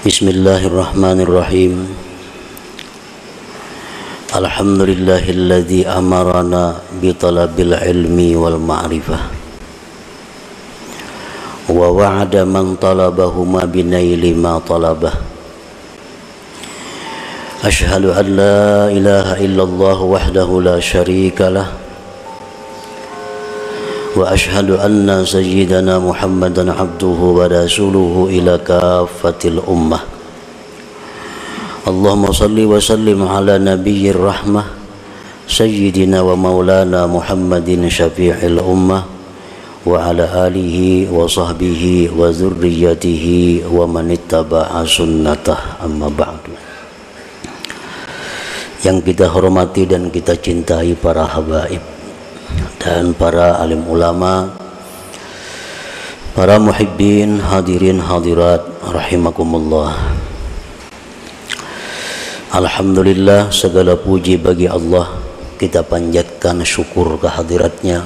Bismillahirrahmanirrahim. Alhamdulillahilladzi amarana bi talabil ilmi wal ma'rifah wa wa'ada man talabahuma bi naili ma talabah. Ashhadu an la ilaha illallah wahdahu la syarika lah wa ashhadu anna sayyidana Muhammadan abduhu wa rasuluhu ila kafatil ummah. Allahumma salli wa sallim ala nabiyyir rahmah sayyidina wa maulana Muhammadin syafi'il ummah wa ala alihi wa sahbihi wa zurriyatihi wa man ittaba'a sunnatah, amma ba'du. Yang kita hormati dan kita cintai para habaib dan para alim ulama, para muhibbin, hadirin hadirat rahimakumullah. Alhamdulillah, segala puji bagi Allah. Kita panjatkan syukur kehadiratnya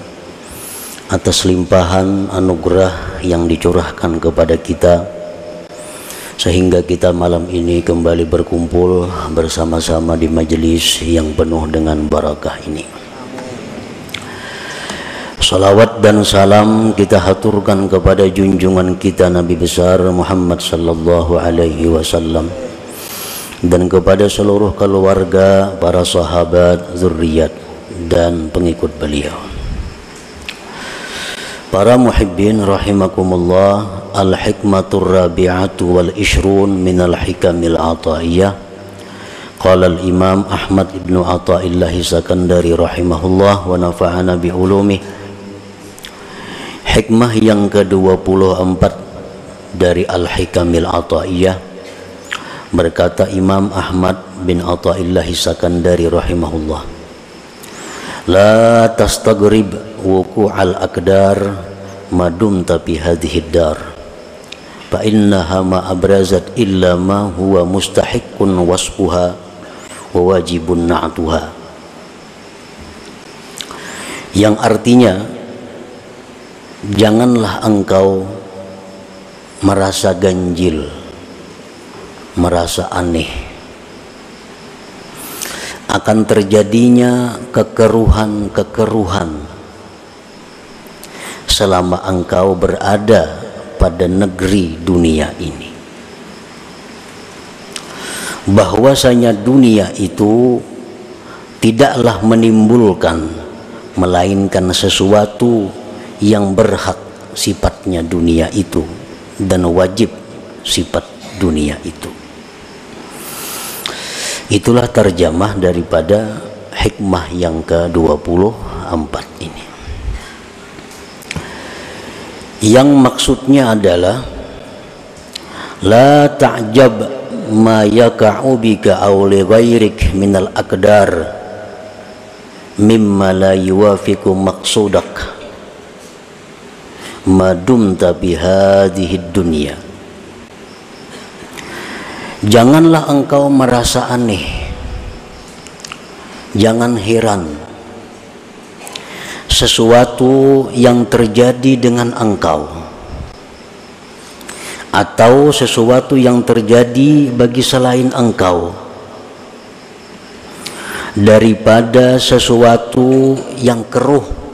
atas limpahan anugerah yang dicurahkan kepada kita, sehingga kita malam ini kembali berkumpul bersama-sama di majelis yang penuh dengan barakah ini. Salawat dan salam kita haturkan kepada junjungan kita Nabi besar Muhammad sallallahu alaihi wasallam dan kepada seluruh keluarga, para sahabat, zuriat dan pengikut beliau. Para muhibbin rahimakumullah, al-hikmatur rabi'atu wal ishrun minal hikamil ataiyah. Qala al-imam Ahmad ibnu Athaillah Sakandari rahimahullah wa nafa'ana bi ulumih. Hikmah yang ke-24 dari Al-Hikamil Ataiyah, berkata Imam Ahmad bin Athaillah Sakandari rahimahullah, la tastagrib wuqu'al aqdar madumta fi hadhihi dar fa innaha ma abrazat illa ma huwa mustahiqqun wasfuha wa wajibun na'tuha. Yang artinya, janganlah engkau merasa ganjil, merasa aneh akan terjadinya kekeruhan-kekeruhan selama engkau berada pada negeri dunia ini. Bahwasanya dunia itu tidaklah menimbulkan melainkan sesuatu yang berhak sifatnya dunia itu dan wajib sifat dunia itu. Itulah terjemah daripada hikmah yang ke-24 ini. Yang maksudnya adalah la ta'jab ma yaka'u bika aw li ghairik minal aqdar mimma la yuwafiqu maqsudak madumta bihadihid dunia. Janganlah engkau merasa aneh, jangan heran sesuatu yang terjadi dengan engkau atau sesuatu yang terjadi bagi selain engkau daripada sesuatu yang keruh,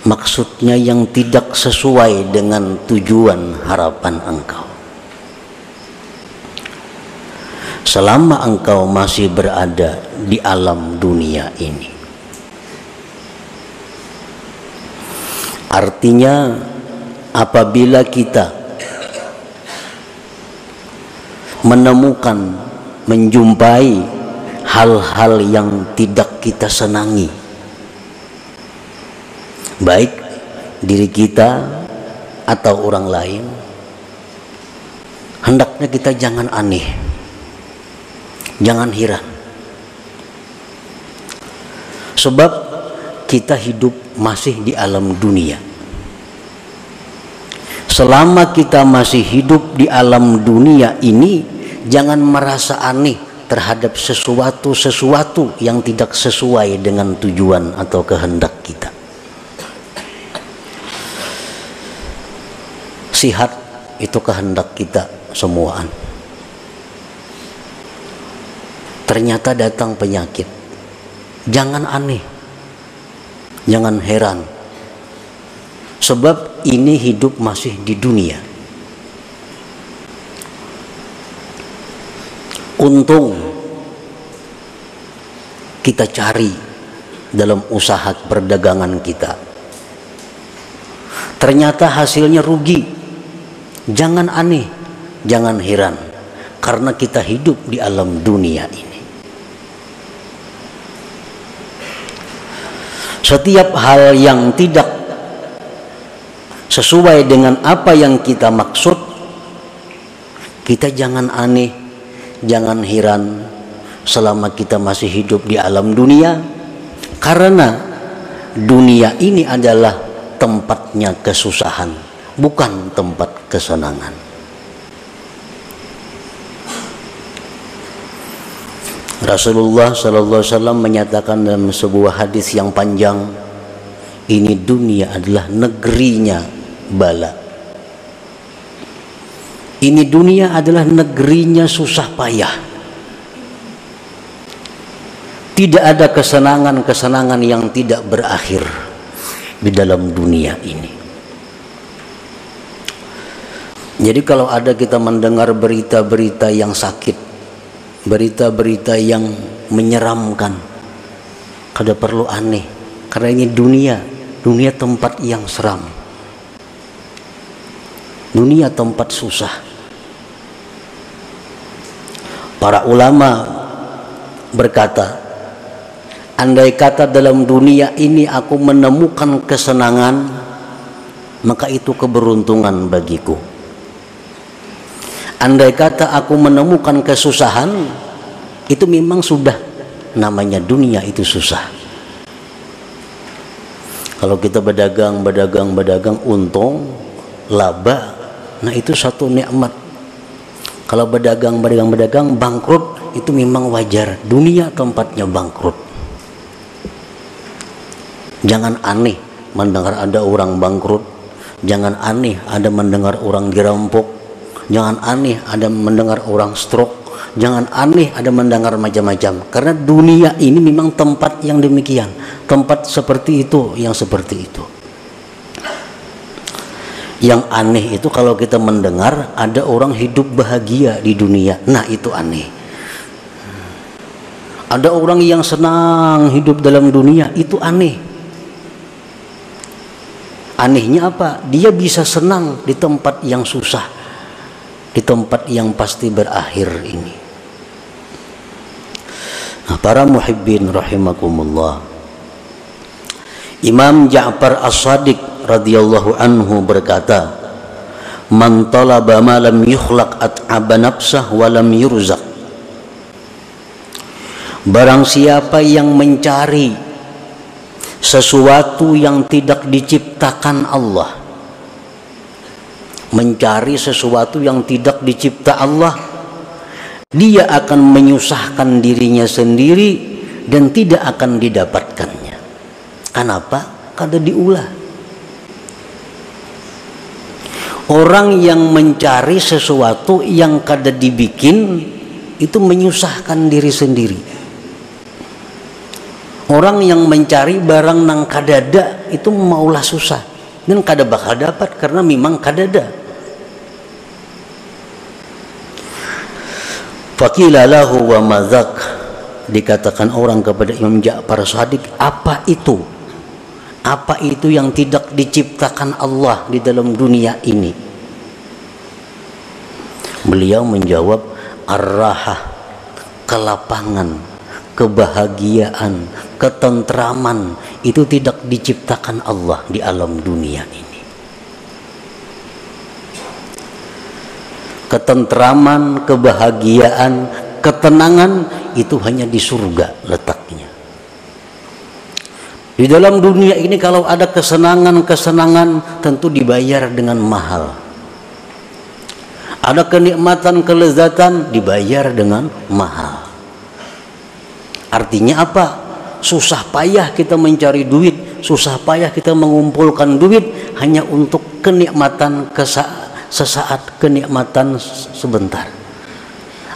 maksudnya yang tidak sesuai dengan tujuan harapan engkau. Selama engkau masih berada di alam dunia ini, artinya apabila kita menemukan, menjumpai hal-hal yang tidak kita senangi, baik diri kita atau orang lain, hendaknya kita jangan aneh, jangan heran. Sebab kita hidup masih di alam dunia. Selama kita masih hidup di alam dunia ini, jangan merasa aneh terhadap sesuatu yang tidak sesuai dengan tujuan atau kehendak kita. Sihat itu kehendak kita, semuaan. Ternyata datang penyakit. Jangan aneh, jangan heran, sebab ini hidup masih di dunia. Untung kita cari dalam usaha perdagangan kita, ternyata hasilnya rugi. Jangan aneh, jangan heran, karena kita hidup di alam dunia ini. Setiap hal yang tidak sesuai dengan apa yang kita maksud, kita jangan aneh, jangan heran selama kita masih hidup di alam dunia, karena dunia ini adalah tempatnya kesusahan, bukan tempat kesenangan. Rasulullah SAW menyatakan dalam sebuah hadis yang panjang, ini dunia adalah negerinya bala. Ini dunia adalah negerinya susah payah. Tidak ada kesenangan-kesenangan yang tidak berakhir di dalam dunia ini. Jadi kalau ada kita mendengar berita-berita yang sakit, berita-berita yang menyeramkan, kada perlu aneh, karena ini dunia tempat yang seram, dunia tempat susah. Para ulama berkata, andai kata dalam dunia ini aku menemukan kesenangan, maka itu keberuntungan bagiku. Andai kata aku menemukan kesusahan, itu memang sudah namanya dunia itu susah. Kalau kita berdagang untung, laba, nah itu satu nikmat. Kalau berdagang bangkrut, itu memang wajar. Dunia tempatnya bangkrut. Jangan aneh mendengar ada orang bangkrut. Jangan aneh ada mendengar orang dirampok. Jangan aneh ada mendengar orang stroke. Jangan aneh ada mendengar macam-macam. Karena dunia ini memang tempat yang demikian, tempat seperti itu, yang seperti itu. Yang aneh itu kalau kita mendengar ada orang hidup bahagia di dunia, nah itu aneh. Ada orang yang senang hidup dalam dunia, itu aneh. Anehnya apa? Dia bisa senang di tempat yang susah, di tempat yang pasti berakhir ini. Nah, para muhibbin rahimakumullah, Imam Ja'far As-Shadiq radhiyallahu anhu berkata, man talaba ma lam yukhlaq at'aba nafsah wa lam yurzaq. Barang siapa yang mencari sesuatu yang tidak diciptakan Allah, mencari sesuatu yang tidak dicipta Allah, dia akan menyusahkan dirinya sendiri dan tidak akan didapatkannya. Kenapa? Kada diulah. Orang yang mencari sesuatu yang kada dibikin itu menyusahkan diri sendiri. Orang yang mencari barang nang kadada itu maulah susah dan kada bakal dapat karena memang kadada. Faqila lahu wa madzak, dikatakan orang kepada Imam Ja'far As-Shadiq, apa itu? Apa itu yang tidak diciptakan Allah di dalam dunia ini? Beliau menjawab, ar-rahah, kelapangan, kebahagiaan, ketentraman itu tidak diciptakan Allah di alam dunia ini. Ketentraman, kebahagiaan, ketenangan itu hanya di surga letaknya. Di dalam dunia ini kalau ada kesenangan-kesenangan tentu dibayar dengan mahal. Ada kenikmatan, kelezatan dibayar dengan mahal. Artinya apa? Susah payah kita mencari duit, susah payah kita mengumpulkan duit hanya untuk kenikmatan sesaat, kenikmatan sebentar.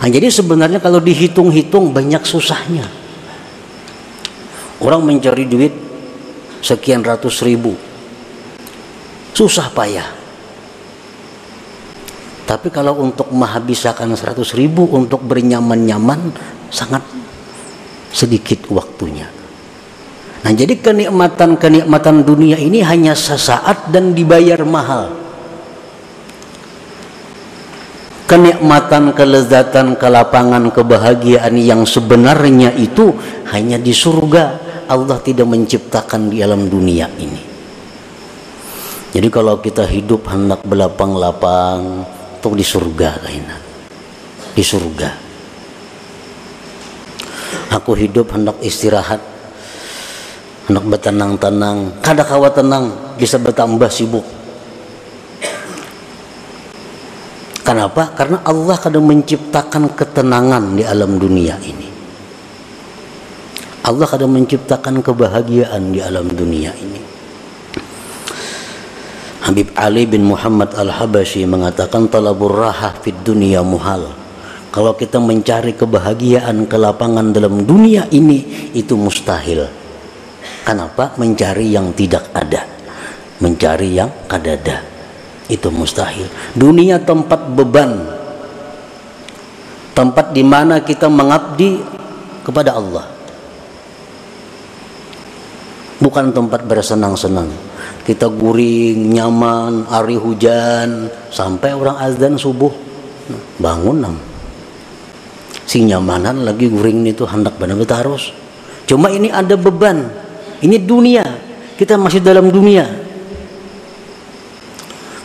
Nah, jadi sebenarnya kalau dihitung-hitung banyak susahnya. Orang mencari duit sekian ratus ribu, susah payah. Tapi kalau untuk menghabiskan 100 ribu untuk bernyaman-nyaman, sangat sedikit waktunya. Nah, jadi kenikmatan dunia ini hanya sesaat dan dibayar mahal. Kenikmatan, kelezatan, kelapangan, kebahagiaan yang sebenarnya itu hanya di surga. Allah tidak menciptakan di alam dunia ini. Jadi kalau kita hidup hendak belapang-lapang, itu di surga kayaknya. Di surga. Aku hidup hendak istirahat, hendak bertenang-tenang, kada kawa tenang, bisa bertambah sibuk. Kenapa? Karena Allah kadang menciptakan ketenangan di alam dunia ini. Allah kadang menciptakan kebahagiaan di alam dunia ini. Habib Ali bin Muhammad Al-Habasyi mengatakan talabur rahah fid dunia muhal. Kalau kita mencari kebahagiaan, kelapangan dalam dunia ini, itu mustahil. Kenapa? Mencari yang tidak ada, mencari yang kadada, itu mustahil. Dunia tempat beban, tempat di mana kita mengabdi kepada Allah, bukan tempat bersenang-senang. Kita guring, nyaman, hari hujan, sampai orang azan subuh, bangun si nyamanan lagi guring itu hendak benar-benar terus. Cuma ini ada beban, ini dunia, kita masih dalam dunia.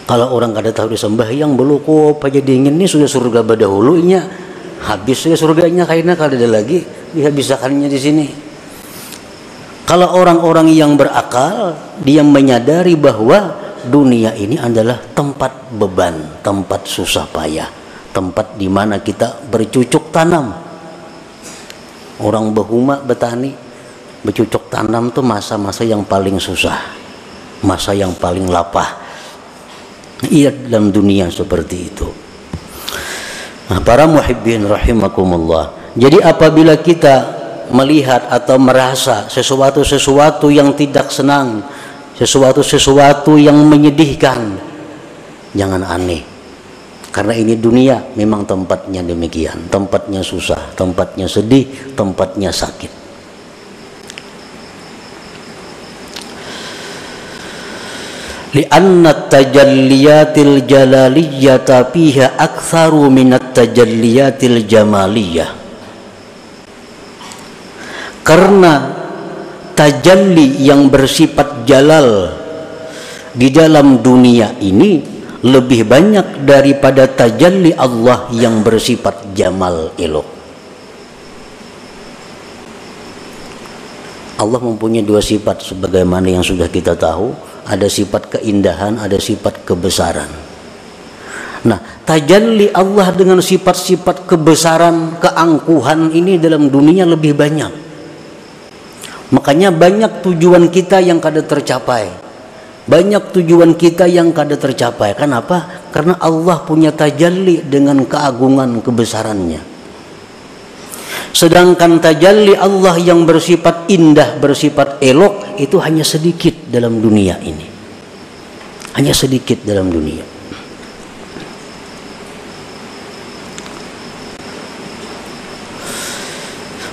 Kalau orang kada tahu disembahyang belukop aja dingin ini sudah surga badahulunya, habis sudah surganya kayaknya kada ada lagi dihabisakannya di sini. Kalau orang-orang yang berakal, dia menyadari bahwa dunia ini adalah tempat beban, tempat susah payah, tempat di mana kita bercucuk tanam. Orang behuma betani, bercucuk tanam tuh masa-masa yang paling susah, masa yang paling lapah. Iya, dalam dunia seperti itu. Nah, para muhibbin rahimakumullah. Jadi apabila kita melihat atau merasa sesuatu yang tidak senang, sesuatu yang menyedihkan, jangan aneh. Karena ini dunia memang tempatnya demikian, tempatnya susah, tempatnya sedih, tempatnya sakit. Li'anna tajalliyatil jalaliyyata fiha aktsaru minat tajalliyatil jamaliyah. Karena tajalli yang bersifat jalal di dalam dunia ini lebih banyak daripada tajalli Allah yang bersifat jamal, elok. Allah mempunyai dua sifat sebagaimana yang sudah kita tahu. Ada sifat keindahan, ada sifat kebesaran. Nah, tajalli Allah dengan sifat-sifat kebesaran, keangkuhan ini dalam dunia lebih banyak. Makanya banyak tujuan kita yang kada tercapai. Banyak tujuan kita yang kada tercapai. Kenapa? Karena Allah punya tajalli dengan keagungan kebesarannya. Sedangkan tajalli Allah yang bersifat indah, bersifat elok, itu hanya sedikit dalam dunia ini. Hanya sedikit dalam dunia.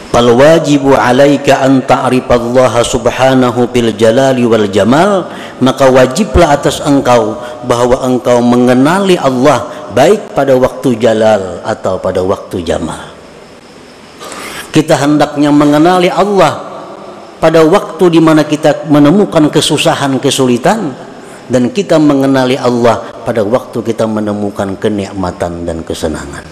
Fal wajibu alaika an ta'rifallaha subhanahu bil jalali wal jamal, maka wajiblah atas engkau bahwa engkau mengenali Allah baik pada waktu jalal atau pada waktu jamal. Kita hendaknya mengenali Allah pada waktu di mana kita menemukan kesusahan, kesulitan, dan kita mengenali Allah pada waktu kita menemukan kenikmatan dan kesenangan.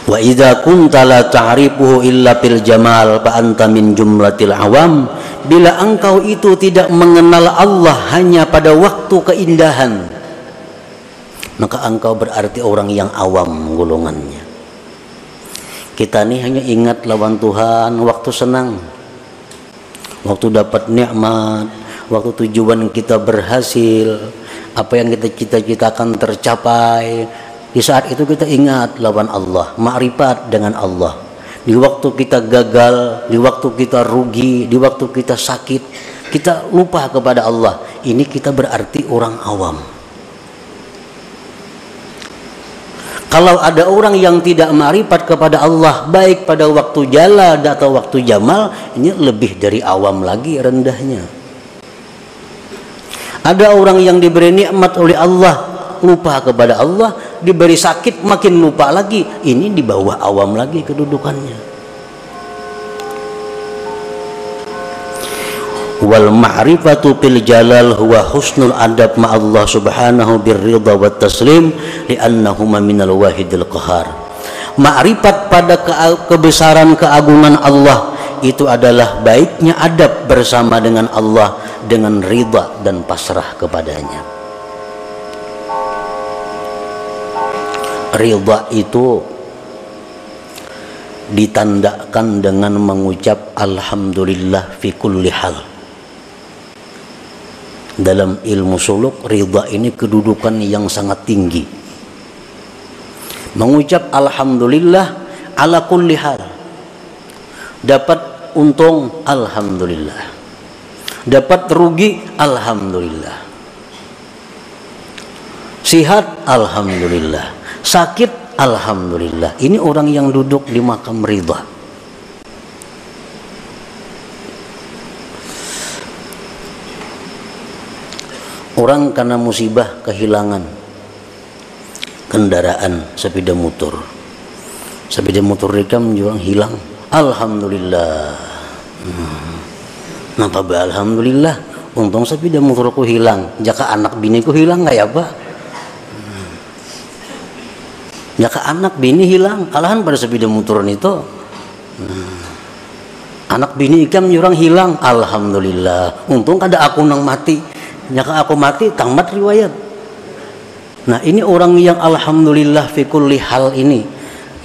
Wa idza kunta la ta'rifuhu illa bil jamal fa anta min jumlatil awam. Bila engkau itu tidak mengenal Allah hanya pada waktu keindahan, maka engkau berarti orang yang awam golongannya. Kita nih hanya ingat lawan Tuhan waktu senang, waktu dapat nikmat, waktu tujuan kita berhasil, apa yang kita cita-citakan tercapai, di saat itu kita ingat lawan Allah, ma'rifat dengan Allah. Di waktu kita gagal, di waktu kita rugi, di waktu kita sakit, kita lupa kepada Allah. Ini kita berarti orang awam. Kalau ada orang yang tidak ma'rifat kepada Allah, baik pada waktu jalad atau waktu jamal, ini lebih dari awam lagi rendahnya. Ada orang yang diberi nikmat oleh Allah, lupa kepada Allah, diberi sakit makin lupa lagi, ini di bawah awam lagi kedudukannya. Wal ma'rifatu bil jalal huwa husnul adab ma Allah subhanahu birridha wat taslim li'annahuma minal wahidil qahar. Ma'rifat pada kebesaran keagungan Allah itu adalah baiknya adab bersama dengan Allah dengan ridha dan pasrah kepadanya. Ridha itu ditandakan dengan mengucap alhamdulillah fi kulli hal. Dalam ilmu suluk, ridha ini kedudukan yang sangat tinggi. Mengucap alhamdulillah ala kulli hal. Dapat untung, alhamdulillah. Dapat rugi, alhamdulillah. Sihat, alhamdulillah. Sakit, alhamdulillah. Ini orang yang duduk di makam ridha. Orang karena musibah kehilangan kendaraan sepeda motor. Sepeda motor mereka menjual hilang. Alhamdulillah. Napa ba alhamdulillah? Untung sepeda motorku hilang. Jaka anak biniku hilang nggak ya Pak? Jaka anak bini hilang, alahan pada sepeda motor itu. Anak bini ikam jurang hilang. Alhamdulillah. Untung kada aku nang mati. Jika aku mati, tamat riwayat. Nah, ini orang yang alhamdulillah fi kulli hal ini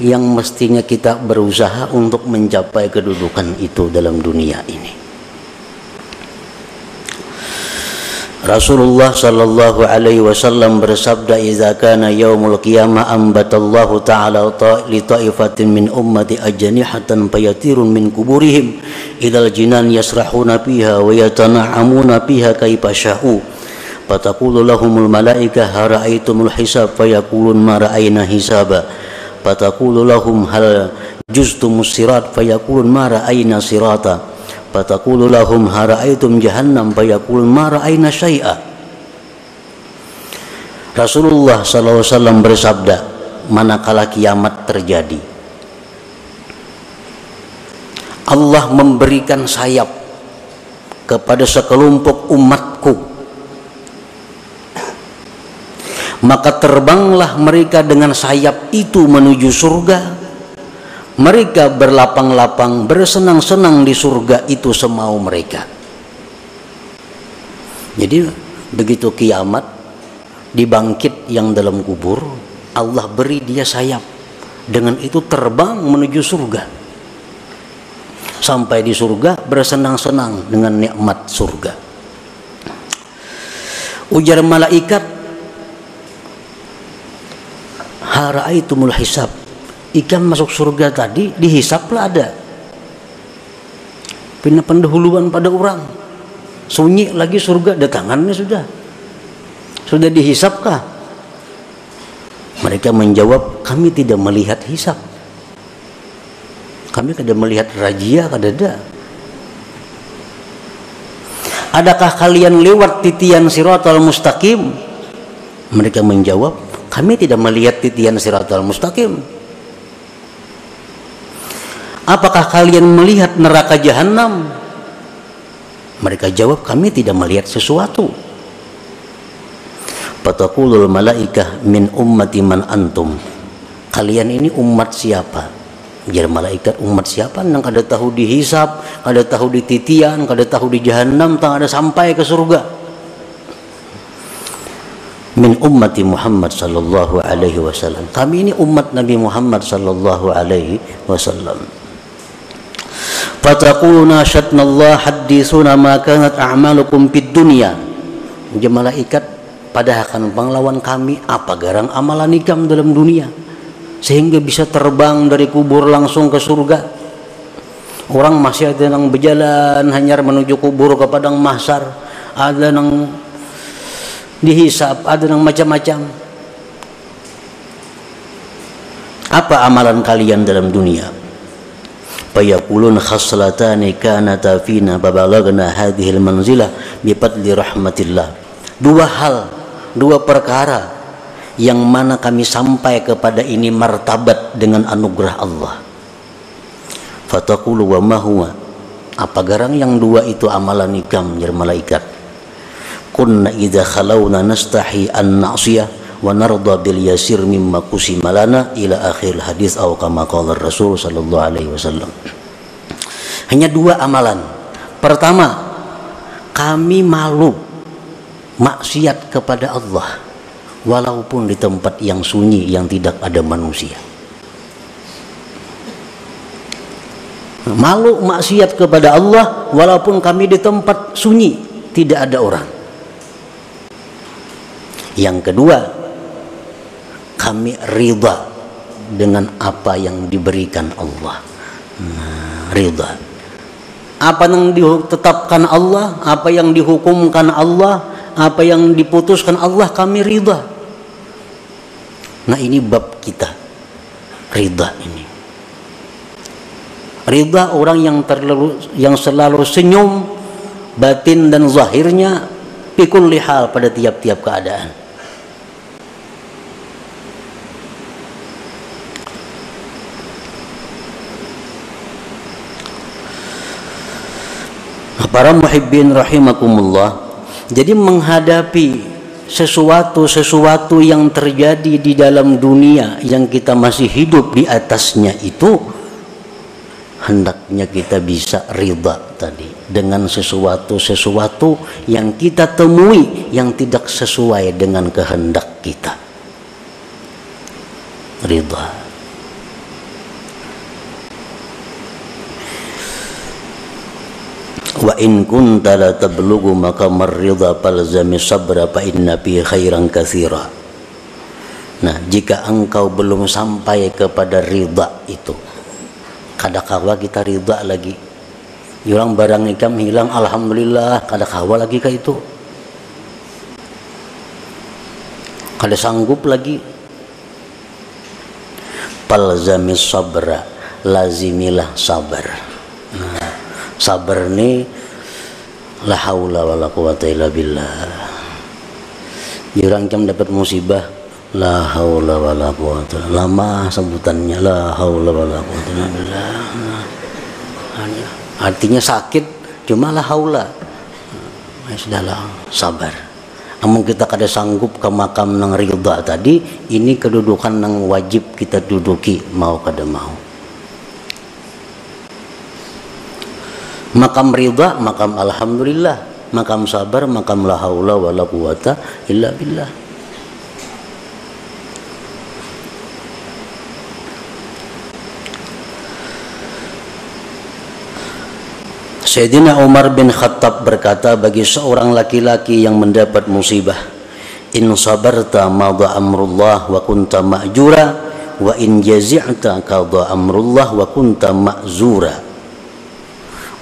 yang mestinya kita berusaha untuk mencapai kedudukan itu dalam dunia ini. Rasulullah sallallahu alaihi wasallam bersabda, "Idza kana yaumul qiyamah ambatallahu ta'ala li ta'ifatin min ummati ajnihatan fayatirun min kuburihim ilal jinan yasrahuna fiha wa yatana'amuna fiha kaifa sya'u fataqulu lahumul malaika hara'aitumul hisab fayaqulun ma ra'ayna hisaba fataqulu lahum hal juztumus sirat fayaqulun ma ra'ayna sirata fataqulu lahum hara'aitum jahannam fayaqulun ma ra'ayna syai'a." Rasulullah sallallahu alaihi wasallam bersabda, manakala kiamat terjadi, Allah memberikan sayap kepada sekelompok umatku, maka terbanglah mereka dengan sayap itu menuju surga. Mereka berlapang-lapang, bersenang-senang di surga itu semau mereka. Jadi begitu kiamat, dibangkit yang dalam kubur, Allah beri dia sayap, dengan itu terbang menuju surga. Sampai di surga bersenang-senang dengan nikmat surga. Ujar malaikat, hara'aitumul hisab, ikan masuk surga tadi dihisaplah ada. Pindah pendahuluan pada orang. Sunyi lagi surga, datangannya sudah dihisapkah? Mereka menjawab, kami tidak melihat hisap. Kami kada melihat razia, kada ada. Adakah kalian lewat titian siratal mustaqim? Mereka menjawab, kami tidak melihat titian siratal mustaqim. Apakah kalian melihat neraka jahanam? Mereka jawab, kami tidak melihat sesuatu. Fataqulul malaikah min ummati man antum. Kalian ini umat siapa? Jadi malaikat, umat siapa yang kada tahu dihisap, kada tahu di titian, kada tahu di jahanam, tak ada sampai ke surga. Min ummati Muhammad sallallahu alaihi wasallam. Kami ini umat Nabi Muhammad sallallahu alaihi wasallam. Fataquluna syatnallah hadithuna ma kanat a'malukum fid dunya. Jadi malaikat pada akan panglawan kami apa garang amalan ikam dalam dunia sehingga bisa terbang dari kubur langsung ke surga. Orang masih ada yang berjalan hanyar menuju kubur ke padang mahsyar, ada yang dihisab, ada yang macam-macam. Apa amalan kalian dalam dunia? Fayaqulun khaslatani kanata fina babalagna hadhil manzilah bifadli rahmatillah. Dua perkara yang mana kami sampai kepada ini martabat dengan anugerah Allah. Fataqulu wa ma huwa, apa garang yang dua itu amalan ikam ya malaikat? Kunna idza khalawna nastahi an na'siyah wa narda bil yasir mimma qusima lana ila akhir hadis atau kama qala Rasul sallallahu alaihi wasallam. Hanya dua amalan. Pertama, kami malu maksiat kepada Allah walaupun di tempat yang sunyi yang tidak ada manusia. Malu maksiat kepada Allah walaupun kami di tempat sunyi tidak ada orang. Yang kedua, kami ridha dengan apa yang diberikan Allah. Ridha. Apa yang ditetapkan Allah, apa yang dihukumkan Allah, apa yang diputuskan Allah, kami ridha. Nah, ini bab kita, ridha ini. Ridha orang yang selalu senyum batin dan zahirnya pikul lihal pada tiap-tiap keadaan. Para muhibbin rahimakumullah, jadi menghadapi sesuatu yang terjadi di dalam dunia yang kita masih hidup di atasnya itu, hendaknya kita bisa ridha tadi dengan sesuatu yang kita temui yang tidak sesuai dengan kehendak kita. Ridha. Wa in kunta la tablughu maqamar ridha falzami sabra fa inna fi khairan katsira. Nah, jika engkau belum sampai kepada ridha itu, kadakawa kita ridha lagi. Orang barang ikam hilang, alhamdulillah, kadakawa lagi ke itu. Kada sanggup lagi. Falzami sabra, lazimilah sabar. Nah, sabar ni la haula wala quwata illa billah. Orang jam dapat musibah, la haula wala quwata, lama sebutannya la haula wala quwata illa billah. Artinya sakit cuma la haula. Sudahlah, sabar. Amun kita kada sanggup ke makam nang ridha tadi, ini kedudukan nang wajib kita duduki mau kada mau. Makam ridha, makam alhamdulillah, makam sabar, makam la haula wala quwata illa billah. Sayyidina Umar bin Khattab berkata bagi seorang laki-laki yang mendapat musibah, in sabarta madha amrullah wa kunta ma'jura wa in jazi'ta qada amrullah wa kunta ma'zura.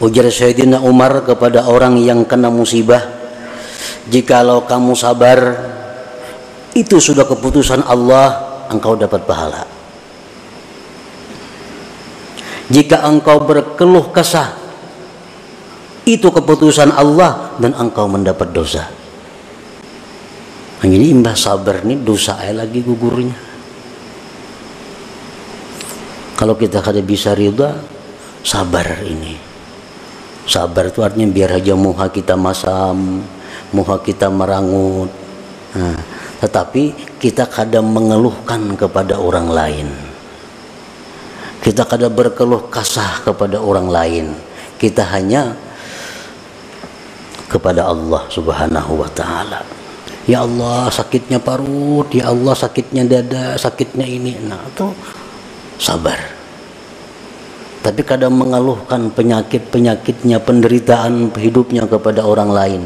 Ujar Sayyidina Umar kepada orang yang kena musibah, jikalau kamu sabar, itu sudah keputusan Allah, engkau dapat pahala. Jika engkau berkeluh kesah, itu keputusan Allah dan engkau mendapat dosa. Ini imbah sabar nih dosa lagi gugurnya. Kalau kita kada bisa ridha, sabar ini. Sabar itu artinya biar aja muha kita masam, muha kita merangut. Nah, tetapi kita kadang mengeluhkan kepada orang lain. Kita kadang berkeluh kasah kepada orang lain. Kita hanya kepada Allah Subhanahu wa ta'ala. Ya Allah sakitnya parut, ya Allah sakitnya dada, sakitnya ini. Nah, itu sabar. tapi kadang mengeluhkan penyakit-penyakitnya, penderitaan hidupnya kepada orang lain.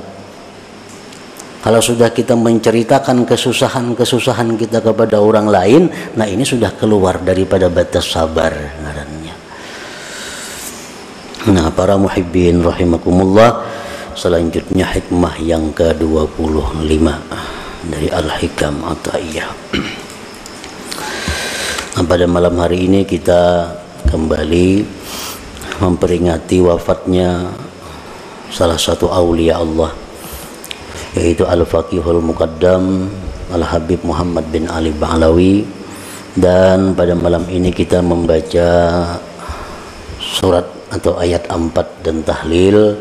Kalau sudah kita menceritakan kesusahan-kesusahan kita kepada orang lain, nah ini sudah keluar daripada batas sabar ngarannya. Nah, para muhibbin rahimakumullah, selanjutnya hikmah yang ke-25 dari Al-Hikam Athaiyah. Nah, pada malam hari ini kita kembali memperingati wafatnya salah satu aulia Allah, yaitu Al-Faqihul Muqaddam Al-Habib Muhammad bin Ali Ba'alawi. Dan pada malam ini kita membaca surat atau ayat 4 dan tahlil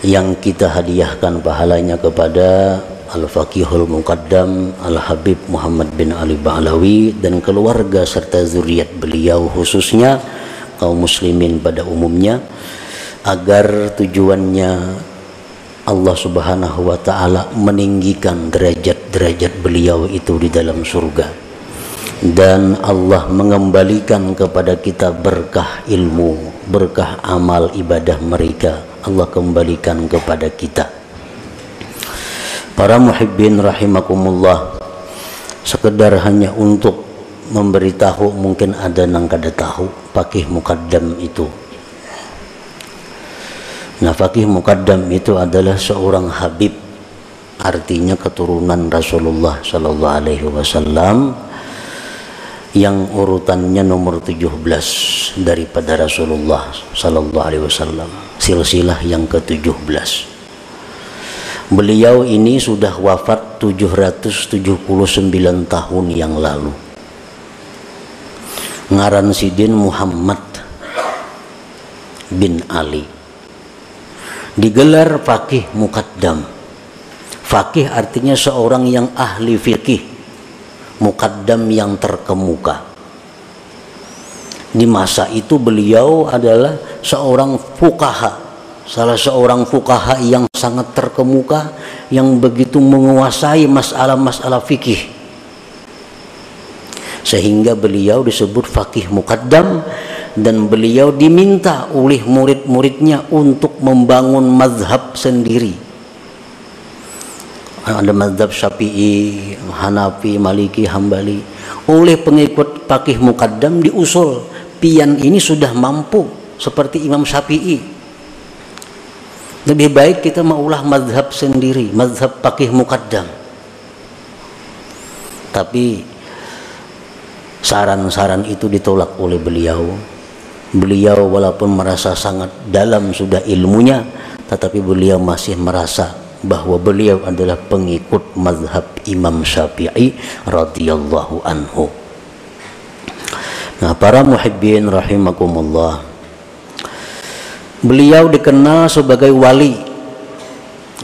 yang kita hadiahkan pahalanya kepada Al-Faqihul Muqaddam Al-Habib Muhammad bin Ali Ba'alawi dan keluarga serta zuriat beliau, khususnya kaum muslimin pada umumnya, agar tujuannya Allah Subhanahu wa Ta'ala meninggikan derajat-derajat beliau itu di dalam surga, dan Allah mengembalikan kepada kita berkah ilmu, berkah amal ibadah mereka, Allah kembalikan kepada kita. Para muhibbin rahimakumullah, sekedar hanya untuk memberitahu, mungkin ada nang kada tahu Faqih Muqaddam itu. Nah, Faqih Muqaddam itu adalah seorang habib, artinya keturunan Rasulullah sallallahu alaihi wasallam, yang urutannya nomor 17 daripada Rasulullah sallallahu alaihi wasallam, silsilah yang ke-17. Beliau ini sudah wafat 779 tahun yang lalu. Ngaran sidin Muhammad bin Ali, digelar Faqih Muqaddam. Faqih artinya seorang yang ahli fikih, Muqaddam yang terkemuka. Di masa itu beliau adalah seorang fuqaha, salah seorang fuqaha yang sangat terkemuka, yang begitu menguasai masalah-masalah fikih, sehingga beliau disebut Faqih Muqaddam. Dan beliau diminta oleh murid-muridnya untuk membangun mazhab sendiri. Ada mazhab Syafi'i, Hanafi, Maliki, Hambali. Oleh pengikut Faqih Muqaddam diusul, pian ini sudah mampu seperti Imam Syafi'i, lebih baik kita maulah mazhab sendiri, mazhab Faqih Muqaddam. Tapi saran-saran itu ditolak oleh beliau. Beliau walaupun merasa sangat dalam sudah ilmunya, tetapi beliau masih merasa bahwa beliau adalah pengikut mazhab Imam Syafi'i radhiyallahu anhu. Nah, para muhibbin rahimakumullah, beliau dikenal sebagai wali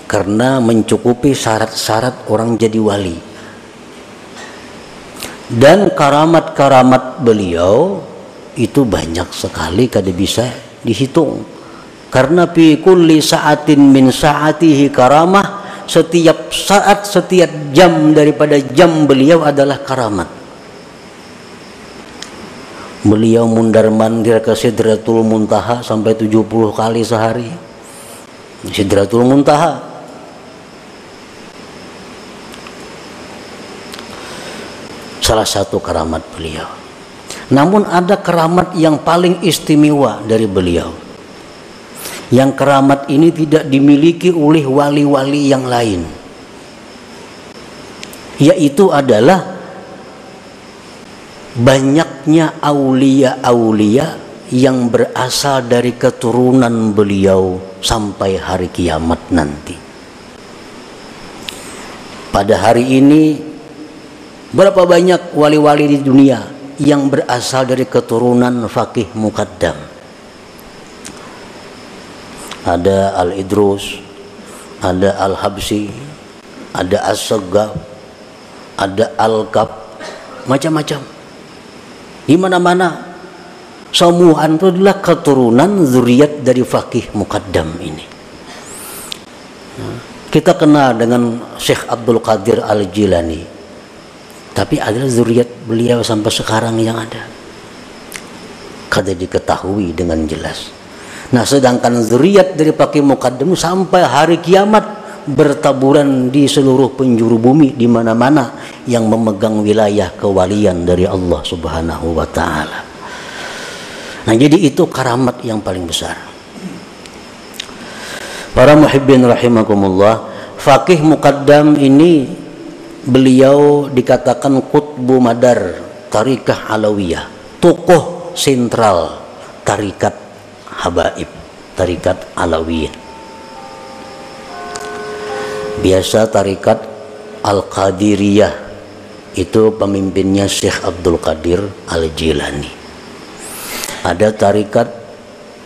karena mencukupi syarat-syarat orang jadi wali. Dan karamat-karamat beliau itu banyak sekali, kada bisa dihitung. Karena fi kulli sa'atin min sa'atihi karamah, setiap saat, setiap jam daripada jam beliau adalah karamat. Beliau mundar-mandir ke Sidratul Muntaha sampai 70 kali sehari. Sidratul Muntaha. Salah satu karamat beliau. Namun ada karamat yang paling istimewa dari beliau. Yang karamat ini tidak dimiliki oleh wali-wali yang lain. Yaitu adalah banyaknya aulia-aulia yang berasal dari keturunan beliau sampai hari kiamat nanti. Pada hari ini berapa banyak wali-wali di dunia yang berasal dari keturunan Faqih Muqaddam? Ada Al-Idrus, ada Al-Habsi, ada As-Saggaf, ada Al-Kaf, macam-macam. Di mana-mana semua itu adalah keturunan zuriat dari Faqih Muqaddam ini. Kita kenal dengan Syekh Abdul Qadir Al-Jilani, tapi adalah zuriat beliau sampai sekarang yang ada. kada diketahui dengan jelas. Nah, sedangkan zuriat dari Faqih Muqaddam sampai hari kiamat bertaburan di seluruh penjuru bumi, di mana-mana yang memegang wilayah kewalian dari Allah Subhanahu wa taala. Nah, jadi itu karamat yang paling besar. Para muhibbin rahimakumullah, Faqih Muqaddam ini beliau dikatakan qutbu madar tarikah alawiyah, tokoh sentral tarikat habaib, tarikat alawiyah. Biasa tarikat Al-Qadiriyah itu pemimpinnya Syekh Abdul Qadir Al-Jilani. Ada tarikat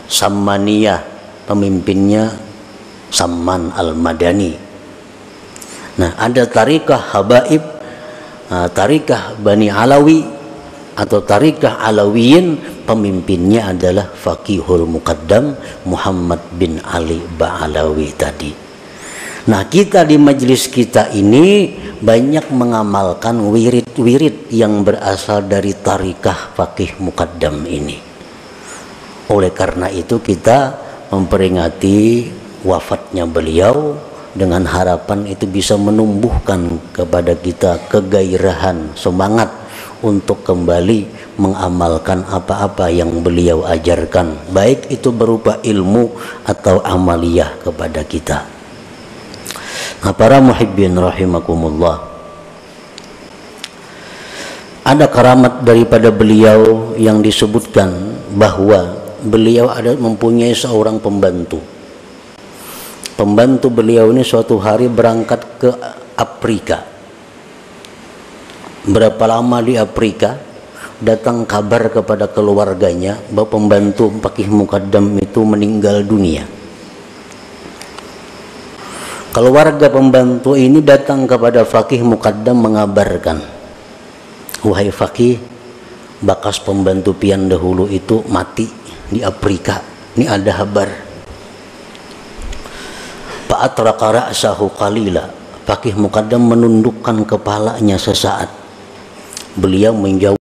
Sammaniyah, pemimpinnya Samman Al-Madani. Nah, ada tarikah habaib, tarikah Bani Alawi atau tarikah Alawiyin, pemimpinnya adalah Faqihul Muqaddam Muhammad bin Ali Ba'alawi tadi. Nah, kita di majelis kita ini banyak mengamalkan wirid-wirid yang berasal dari tarikah Faqih Muqaddam ini. Oleh karena itu kita memperingati wafatnya beliau dengan harapan itu bisa menumbuhkan kepada kita kegairahan, semangat untuk kembali mengamalkan apa-apa yang beliau ajarkan, baik itu berupa ilmu atau amaliyah kepada kita. Nah, para muhibbin rahimakumullah, ada karamat daripada beliau yang disebutkan bahwa beliau ada mempunyai seorang pembantu. Pembantu beliau ini suatu hari berangkat ke Afrika. Berapa lama di Afrika, datang kabar kepada keluarganya bahwa pembantu Faqih Muqaddam itu meninggal dunia. Keluarga pembantu ini datang kepada Faqih Muqaddam mengabarkan, wahai Faqih, bakas pembantu pian dahulu itu mati di Afrika. Ini ada kabar. Fa'atraqa ra'sahu qalila. Faqih Muqaddam menundukkan kepalanya sesaat. Beliau menjawab,